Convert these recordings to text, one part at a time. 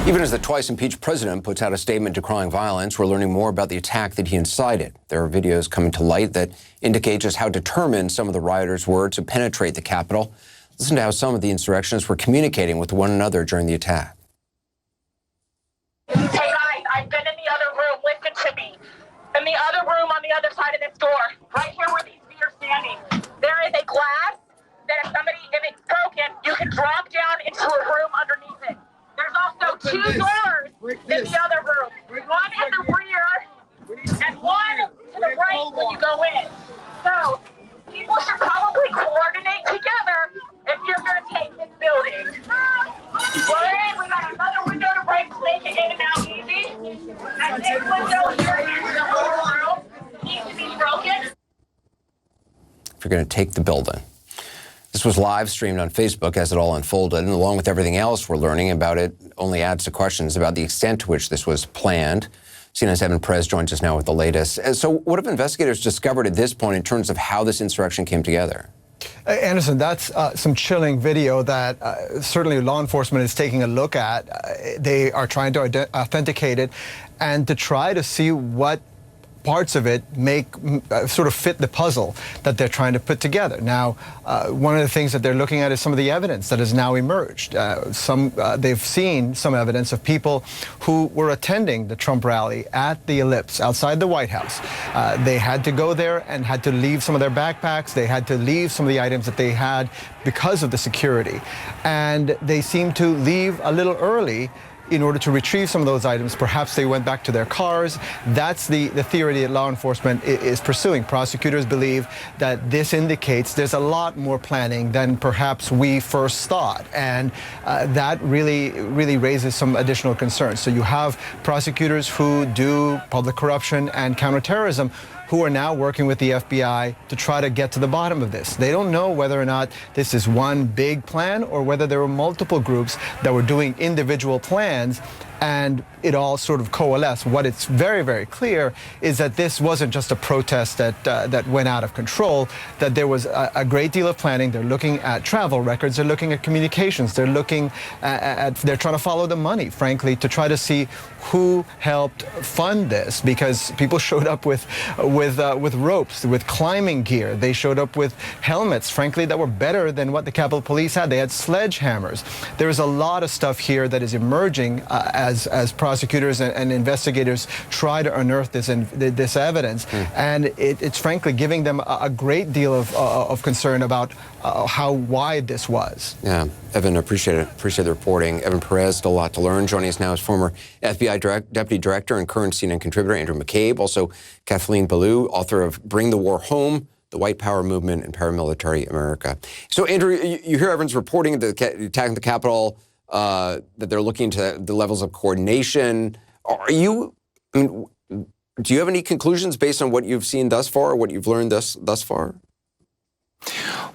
Even as the twice impeached president puts out a statement decrying violence, we're learning more about the attack that he incited. There are videos coming to light that indicate just how determined some of the rioters were to penetrate the Capitol. Listen to how some of the insurrectionists were communicating with one another during the attack. Hey guys, I've been in the other room. Listen to me. In the other room on the other side of this door, right here where these feet are standing, there is a glass that if it's broken, you can drop down into a room underneath it. There's also two doors in the other room. One at the rear and one to the right when you go in. So people should probably coordinate together if you're going to take this building. Well, we got another window to break so they can get in and out easy. And this window here in the whole room needs to be broken. If you're going to take the building. This was live streamed on Facebook as it all unfolded, and along with everything else we're learning about it, only adds to questions about the extent to which this was planned. CNN's Evan Perez joins us now with the latest. So what have investigators discovered at this point in terms of how this insurrection came together? Anderson, that's some chilling video that certainly law enforcement is taking a look at. They are trying to authenticate it and to try to see what parts of it sort of fit the puzzle that they're trying to put together. Now, one of the things that they're looking at is some of the evidence that has now emerged. They've seen some evidence of people who were attending the Trump rally at the Ellipse outside the White House. They had to go there and had to leave some of their backpacks. They had to leave some of the items that they had because of the security. And they seemed to leave a little early in order to retrieve some of those items. Perhaps they went back to their cars. That's the theory that law enforcement is pursuing. Prosecutors believe that this indicates there's a lot more planning than perhaps we first thought. And that really raises some additional concerns. So you have prosecutors who do public corruption and counterterrorism who are now working with the FBI to try to get to the bottom of this. They don't know whether or not this is one big plan or whether there were multiple groups that were doing individual plans and it all sort of coalesced. What it's very, very clear is that this wasn't just a protest that went out of control, that there was a great deal of planning. They're looking at travel records, they're looking at communications, they're looking they're trying to follow the money, frankly, to try to see who helped fund this, because people showed up with ropes, with climbing gear. They showed up with helmets, frankly, that were better than what the Capitol Police had. They had sledgehammers. There is a lot of stuff here that is emerging as prosecutors and investigators try to unearth this evidence, and it's frankly giving them a great deal of concern about how wide this was. Yeah, Evan, appreciate it. Appreciate the reporting. Evan Perez, still a lot to learn. Joining us now is former FBI Deputy Director and current CNN contributor Andrew McCabe, also Kathleen Belew, author of Bring the War Home, The White Power Movement and Paramilitary America. So, Andrew, you hear Evan's reporting the attack on the Capitol, that they're looking into the levels of coordination. Do you have any conclusions based on what you've seen thus far, or what you've learned thus far?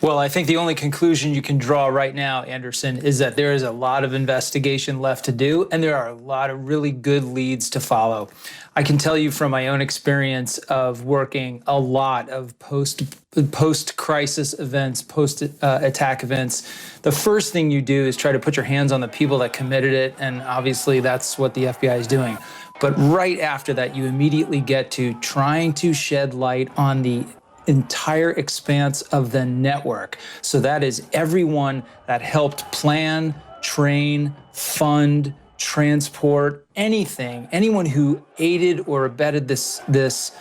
Well, I think the only conclusion you can draw right now, Anderson, is that there is a lot of investigation left to do, and there are a lot of really good leads to follow. I can tell you from my own experience of working a lot of post-crisis events, post-attack events, the first thing you do is try to put your hands on the people that committed it, and obviously that's what the FBI is doing. But right after that, you immediately get to trying to shed light on the entire expanse of the network. So that is everyone that helped plan, train, fund, transport, anyone who aided or abetted this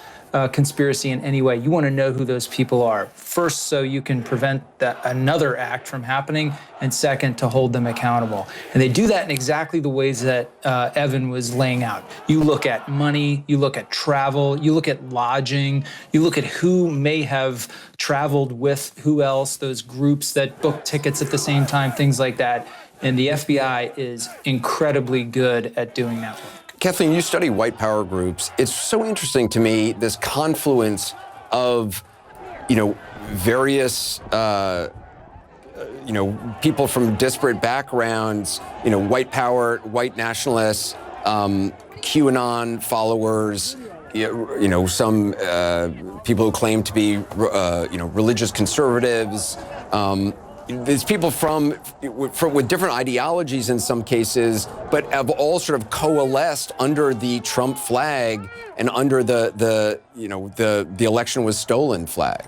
conspiracy in any way. You want to know who those people are. First, so you can prevent another act from happening, and second, to hold them accountable. And they do that in exactly the ways that Evan was laying out. You look at money, you look at travel, you look at lodging, you look at who may have traveled with who else, those groups that book tickets at the same time, things like that. And the FBI is incredibly good at doing that work. Kathleen, you study white power groups. It's so interesting to me, this confluence of, various, people from disparate backgrounds, white power, white nationalists, QAnon followers, some people who claim to be, religious conservatives, there's people with different ideologies in some cases, but have all sort of coalesced under the Trump flag and under the election was stolen flag.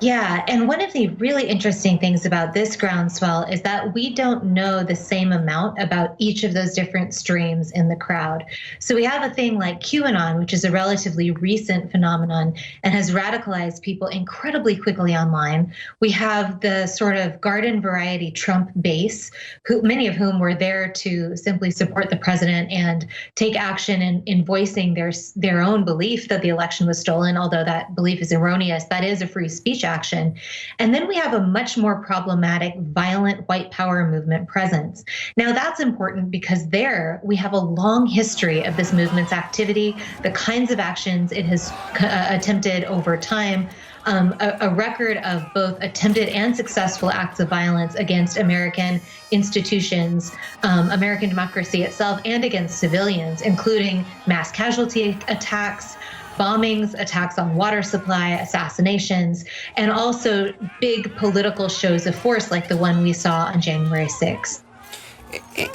Yeah, and one of the really interesting things about this groundswell is that we don't know the same amount about each of those different streams in the crowd. So we have a thing like QAnon, which is a relatively recent phenomenon and has radicalized people incredibly quickly online. We have the sort of garden variety Trump base, many of whom were there to simply support the president and take action in voicing their own belief that the election was stolen, although that belief is erroneous. That is a free speech action. And then we have a much more problematic, violent white power movement presence. Now that's important because there we have a long history of this movement's activity, the kinds of actions it has attempted over time, a record of both attempted and successful acts of violence against American institutions, American democracy itself, and against civilians, including mass casualty attacks, bombings, attacks on water supply, assassinations, and also big political shows of force like the one we saw on January 6th.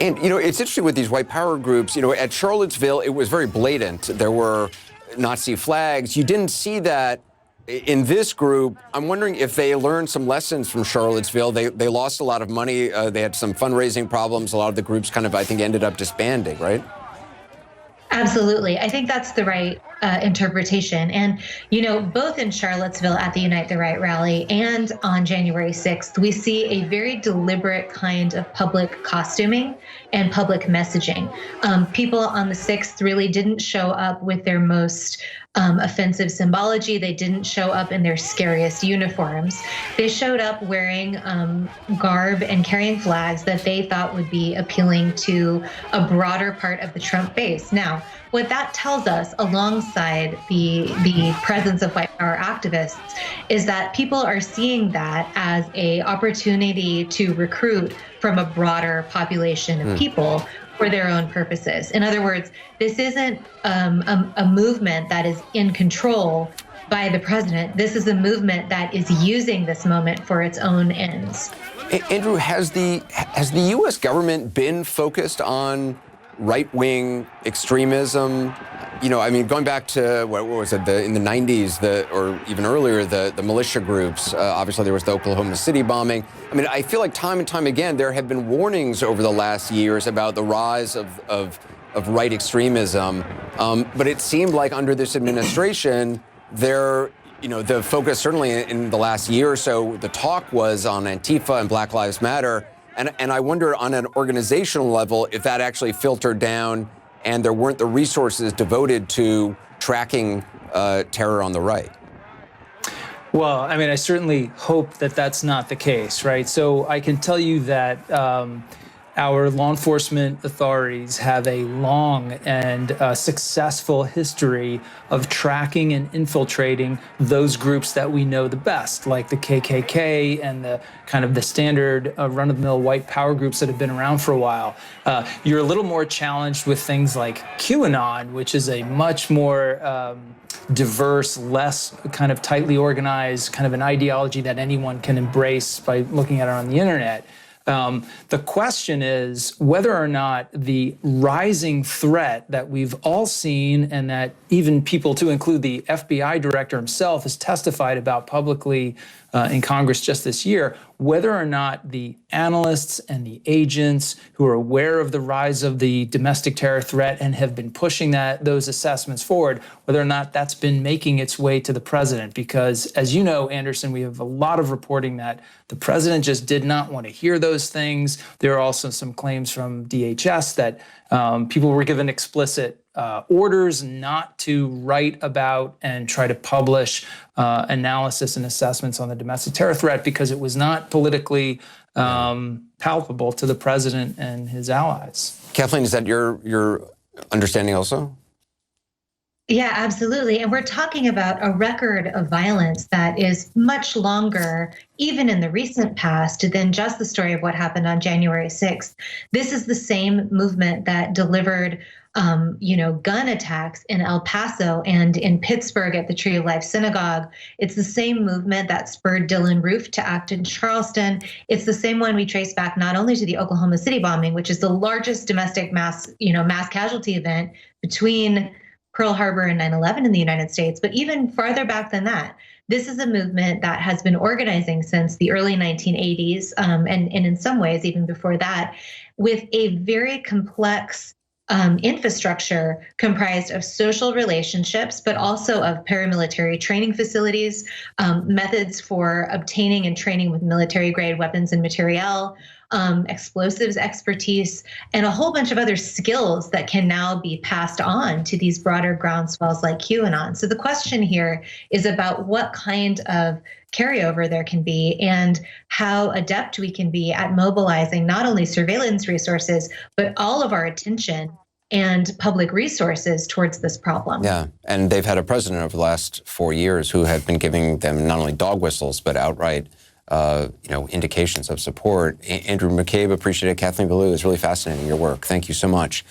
And, it's interesting with these white power groups, at Charlottesville, it was very blatant. There were Nazi flags. You didn't see that in this group. I'm wondering if they learned some lessons from Charlottesville. They lost a lot of money. They had some fundraising problems. A lot of the groups kind of, I think, ended up disbanding, right? Absolutely. I think that's the right interpretation. And, both in Charlottesville at the Unite the Right rally and on January 6th, we see a very deliberate kind of public costuming and public messaging. People on the 6th really didn't show up with their most offensive symbology. They didn't show up in their scariest uniforms. They showed up wearing garb and carrying flags that they thought would be appealing to a broader part of the Trump base. Now, what that tells us, alongside the presence of white power activists, is that people are seeing that as an opportunity to recruit from a broader population of people for their own purposes. In other words, this isn't a movement that is in control by the president. This is a movement that is using this moment for its own ends. Andrew, has the U.S. government been focused on right-wing extremism? Going back to, what was it, in the 90s, or even earlier, the militia groups. Obviously, there was the Oklahoma City bombing. I feel like time and time again, there have been warnings over the last years about the rise of right extremism. But it seemed like under this administration, the focus, certainly in the last year or so, the talk was on Antifa and Black Lives Matter. And I wonder on an organizational level if that actually filtered down and there weren't the resources devoted to tracking terror on the right. Well, I certainly hope that that's not the case, right? So I can tell you that our law enforcement authorities have a long and successful history of tracking and infiltrating those groups that we know the best, like the KKK and the kind of the standard run-of-the-mill white power groups that have been around for a while. You're a little more challenged with things like QAnon, which is a much more diverse, less kind of tightly organized, kind of an ideology that anyone can embrace by looking at it on the internet. The question is whether or not the rising threat that we've all seen and that even people, to include the FBI director himself, has testified about publicly in Congress just this year, whether or not the analysts and the agents who are aware of the rise of the domestic terror threat and have been pushing those assessments forward, whether or not that's been making its way to the president. Because as you know, Anderson, we have a lot of reporting that the president just did not want to hear those things. There are also some claims from DHS that people were given explicit orders not to write about and try to publish analysis and assessments on the domestic terror threat because it was not politically palpable to the president and his allies. Kathleen, is that your understanding also? Yeah, absolutely. And we're talking about a record of violence that is much longer, even in the recent past, than just the story of what happened on January 6th. This is the same movement that delivered gun attacks in El Paso and in Pittsburgh at the Tree of Life Synagogue. It's the same movement that spurred Dylan Roof to act in Charleston. It's the same one we trace back not only to the Oklahoma City bombing, which is the largest domestic mass casualty event between Pearl Harbor and 9/11 in the United States, but even farther back than that. This is a movement that has been organizing since the early 1980s, and in some ways even before that, with a very complex infrastructure comprised of social relationships, but also of paramilitary training facilities, methods for obtaining and training with military-grade weapons and materiel, explosives expertise, and a whole bunch of other skills that can now be passed on to these broader groundswells like QAnon. So the question here is about what kind of carryover there can be and how adept we can be at mobilizing not only surveillance resources, but all of our attention and public resources towards this problem. Yeah, and they've had a president over the last 4 years who had been giving them not only dog whistles, but outright indications of support. Andrew McCabe, appreciate it. Kathleen Belew, it's really fascinating, your work. Thank you so much.